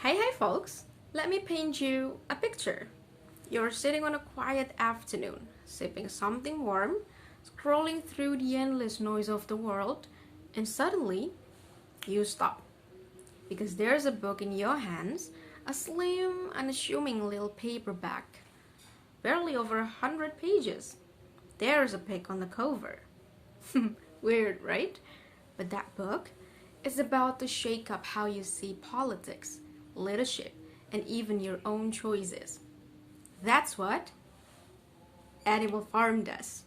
Hey folks, let me paint you a picture. You're sitting on a quiet afternoon, sipping something warm, scrolling through the endless noise of the world, and suddenly you stop. Because there's a book in your hands, a slim, unassuming little paperback, barely over 100 pages. There's a pic on the cover. Weird, right? But that book is about to shake up how you see politics, leadership, and even your own choices. That's what Animal Farm does.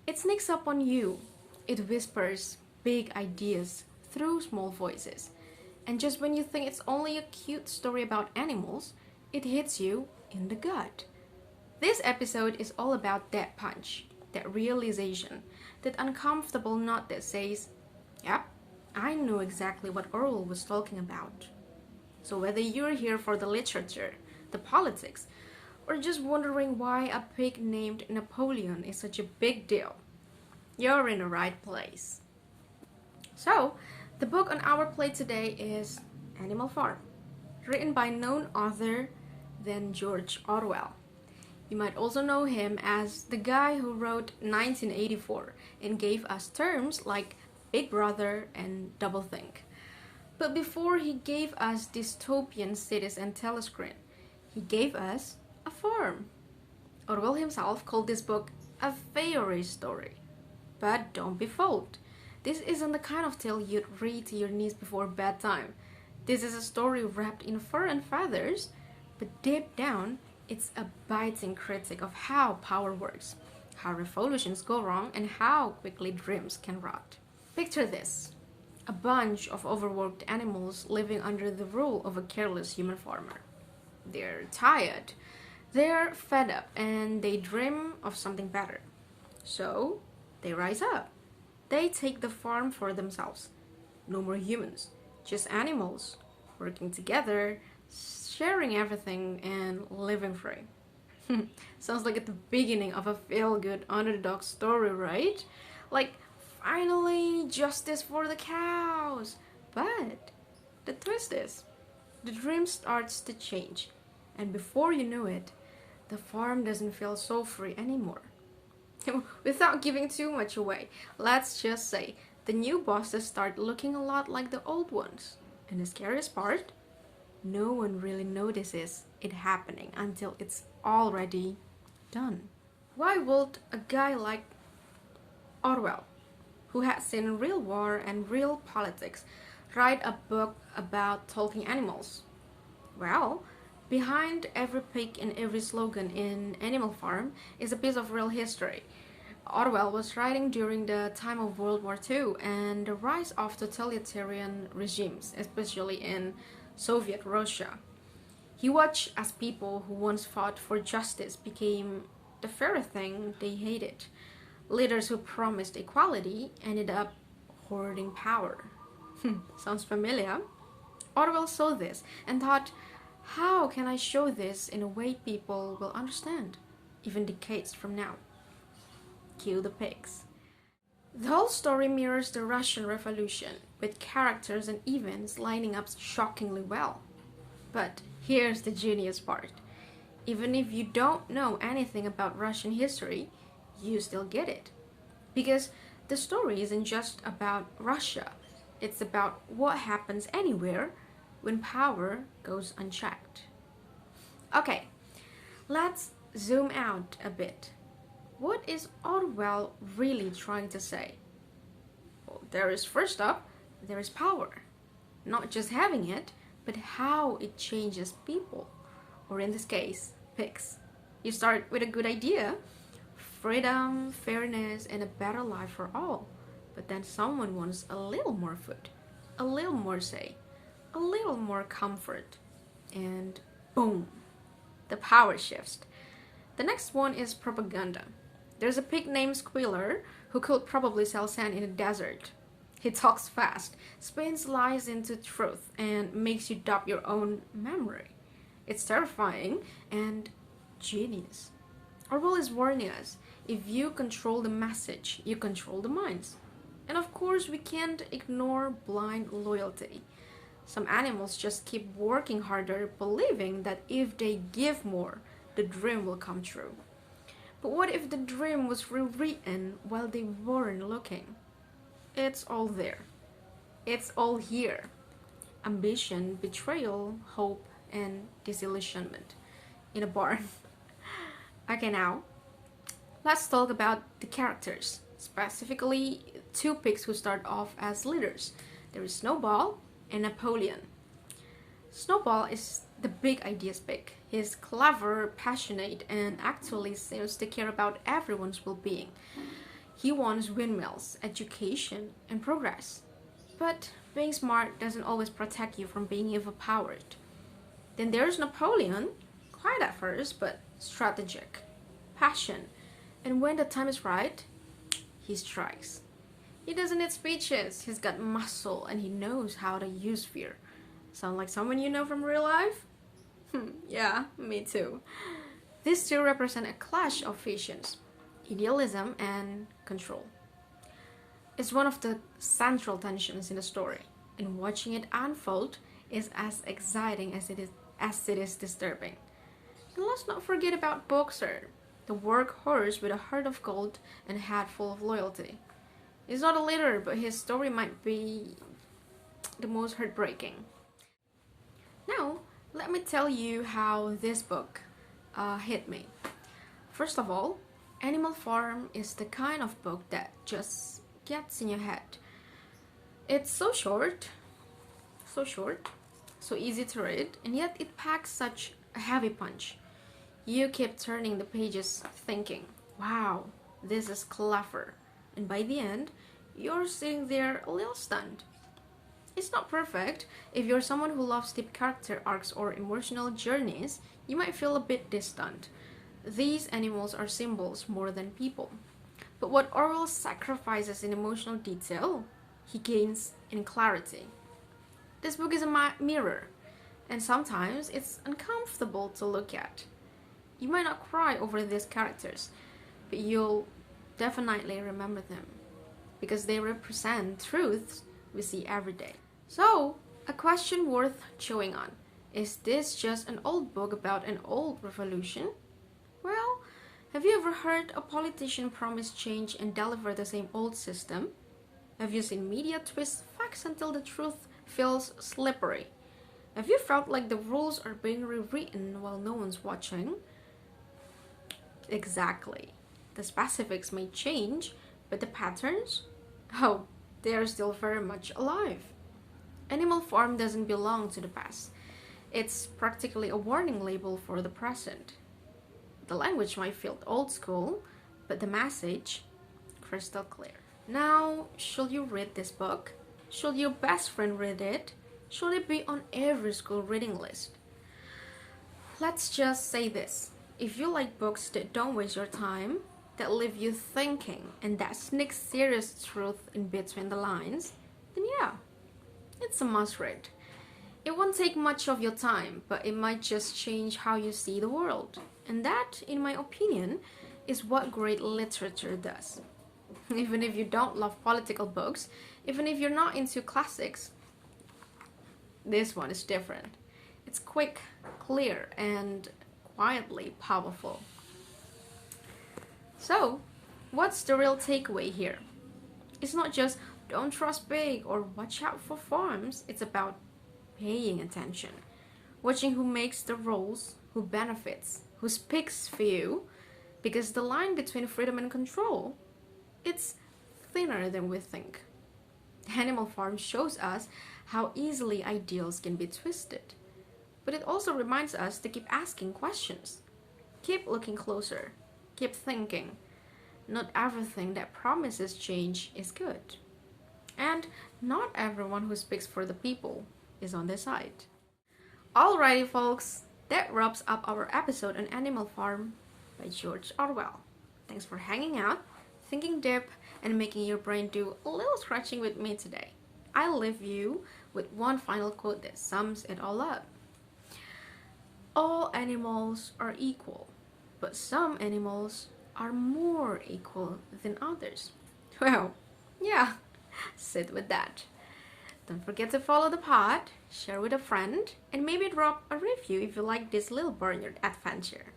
It sneaks up on you. It whispers big ideas through small voices. And just when you think it's only a cute story about animals, it hits you in the gut. This episode is all about that punch, that realization, that uncomfortable knot that says, yep, I know exactly what Orwell was talking about. So whether you're here for the literature, the politics, or just wondering why a pig named Napoleon is such a big deal, you're in the right place. So, the book on our plate today is Animal Farm, written by none other than George Orwell. You might also know him as the guy who wrote 1984 and gave us terms like Big Brother and Doublethink. But before he gave us dystopian cities and telescreen, he gave us a farm. Orwell himself called this book a fairy story. But don't be fooled. This isn't the kind of tale you'd read to your niece before bedtime. This is a story wrapped in fur and feathers, but deep down, it's a biting critique of how power works, how revolutions go wrong, and how quickly dreams can rot. Picture this. A bunch of overworked animals living under the rule of a careless human farmer. They're tired, they're fed up, and they dream of something better. So, they rise up. They take the farm for themselves. No more humans, just animals, working together, sharing everything, and living free. Sounds like at the beginning of a feel-good underdog story, right? Like, finally, justice for the cows. But the twist is, the dream starts to change. And before you know it, the farm doesn't feel so free anymore. Without giving too much away, let's just say the new bosses start looking a lot like the old ones. And the scariest part, no one really notices it happening until it's already done. Why would a guy like Orwell, who had seen real war and real politics, write a book about talking animals? Well, behind every pig and every slogan in Animal Farm is a piece of real history. Orwell was writing during the time of World War II and the rise of totalitarian regimes, especially in Soviet Russia. He watched as people who once fought for justice became the very thing they hated. Leaders who promised equality ended up hoarding power. Sounds familiar? Orwell saw this and thought, how can I show this in a way people will understand, even decades from now? Cue the pigs. The whole story mirrors the Russian Revolution, with characters and events lining up shockingly well. But here's the genius part. Even if you don't know anything about Russian history, you still get it. Because the story isn't just about Russia. It's about what happens anywhere when power goes unchecked. Okay, let's zoom out a bit. What is Orwell really trying to say? Well, first up, there is power. Not just having it, but how it changes people. Or in this case, pigs. You start with a good idea, freedom, fairness, and a better life for all. But then someone wants a little more food, a little more say, a little more comfort, and boom, the power shifts. The next one is propaganda. There's a pig named Squealer who could probably sell sand in the desert. He talks fast, spins lies into truth, and makes you doubt your own memory. It's terrifying and genius. Orwell is warning us, if you control the message, you control the minds. And of course, we can't ignore blind loyalty. Some animals just keep working harder, believing that if they give more, the dream will come true. But what if the dream was rewritten while they weren't looking? It's all there. It's all here. Ambition, betrayal, hope, and disillusionment in a barn. Okay, now let's talk about the characters, specifically two pigs who start off as leaders. There is Snowball and Napoleon. Snowball is the big ideas pig. He's clever, passionate, and actually seems to care about everyone's well-being. He wants windmills, education, and progress. But being smart doesn't always protect you from being overpowered. Then there's Napoleon, quiet at first, but strategic, passion, and when the time is right, he strikes. He doesn't need speeches, he's got muscle, and he knows how to use fear. Sound like someone you know from real life? Yeah, me too. These two represent a clash of visions, idealism and control. It's one of the central tensions in the story, and watching it unfold is as exciting as it is disturbing. And let's not forget about Boxer, the workhorse with a heart of gold and a head full of loyalty. He's not a leader, but his story might be the most heartbreaking. Now, let me tell you how this book hit me. First of all, Animal Farm is the kind of book that just gets in your head. It's so short, so easy to read, and yet it packs such a heavy punch. You keep turning the pages thinking, wow, this is clever. And by the end, you're sitting there a little stunned. It's not perfect. If you're someone who loves deep character arcs or emotional journeys, you might feel a bit distant. These animals are symbols more than people. But what Orwell sacrifices in emotional detail, he gains in clarity. This book is a mirror, and sometimes it's uncomfortable to look at. You might not cry over these characters, but you'll definitely remember them, because they represent truths we see every day. So, a question worth chewing on. Is this just an old book about an old revolution? Well, have you ever heard a politician promise change and deliver the same old system? Have you seen media twist facts until the truth feels slippery? Have you felt like the rules are being rewritten while no one's watching? Exactly. The specifics may change, but the patterns? Oh, they are still very much alive. Animal Farm doesn't belong to the past. It's practically a warning label for the present. The language might feel old school, but the message, crystal clear. Now, should you read this book? Should your best friend read it? Should it be on every school reading list? Let's just say this. If you like books that don't waste your time, that leave you thinking, and that sneaks serious truth in between the lines, then yeah, it's a must-read. It won't take much of your time, but it might just change how you see the world. And that, in my opinion, is what great literature does. Even if you don't love political books, even if you're not into classics, this one is different. It's quick, clear, and quietly powerful. So, what's the real takeaway here? It's not just don't trust big or watch out for farms. It's about paying attention, watching who makes the rules, who benefits, who speaks for you, because the line between freedom and control, it's thinner than we think. Animal Farm shows us how easily ideals can be twisted, but it also reminds us to keep asking questions, keep looking closer, keep thinking. Not everything that promises change is good, and not everyone who speaks for the people is on their side. Alrighty folks, that wraps up our episode on Animal Farm by George Orwell. Thanks for hanging out, thinking deep, and making your brain do a little scratching with me today. I'll leave you with one final quote that sums it all up. All animals are equal, but some animals are more equal than others. Well, yeah, sit with that. Don't forget to follow the pod, share with a friend, and maybe drop a review if you like this little Barnyard adventure.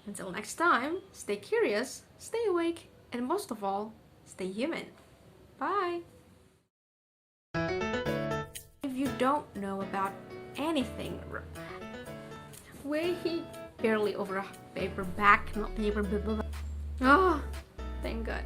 Until next time, stay curious, stay awake, and most of all, stay human. Bye! If you don't know about anything, wait, barely over a paperback, not paper. Oh, thank God.